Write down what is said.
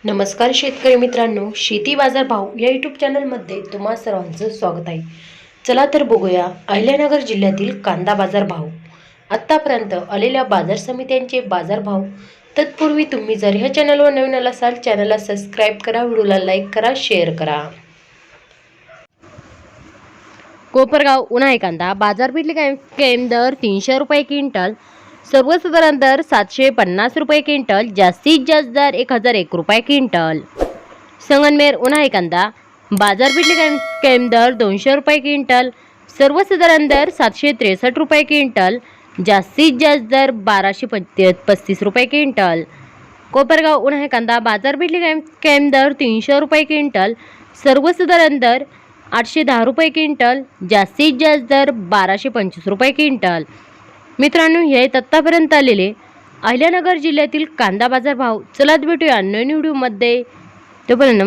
नमस्कार शेतकरी मित्रांनो, शेती बाजार भाव या यूट्यूब चॅनलमध्ये तुम्हा सर्वांचं स्वागत आहे। चला तर बघूया अहिल्यानगर जिल्ह्यातील कांदा बाजार भाव, आत्तापर्यंत आलेल्या बाजार समित्यांचे बाजार भाव। तत्पूर्वी तुम्ही जर ह्या चॅनलवर नवीन असाल चॅनलला सबस्क्राईब करा, व्हिडिओला लाईक करा, शेअर करा। कोपरगाव उन्हाळी कांदा बाजारपेठेतील कायम दर 300 रुपये क्विंटल, सर्वसाधारण दर 750 रुपये क्विंटल, जास्तीत जास्त दर 1001 रुपये क्विंटल। संगमनेर उन्हाळी कांदा बाजारपेठेतील कायम दर 200 रुपये क्विंटल, सर्वसाधारण दर 763 रुपये क्विंटल, जास्तीत जास्त दर 1235 रुपये क्विंटल। कोपरगाव उन्हाळी कांदा बाजारपेठेतील कायम दर 300 रुपये क्विंटल, सर्वसाधारण दर 810 रुपये क्विंटल, जास्तीत जास्त दर 1225 रुपये क्विंटल। मित्रांनो, हे आहेत आत्तापर्यंत आलेले अहिल्यानगर जिल्ह्यातील कांदा बाजार भाव। चला भेटूया नवीन व्हिडिओमध्ये, तोपर्यंत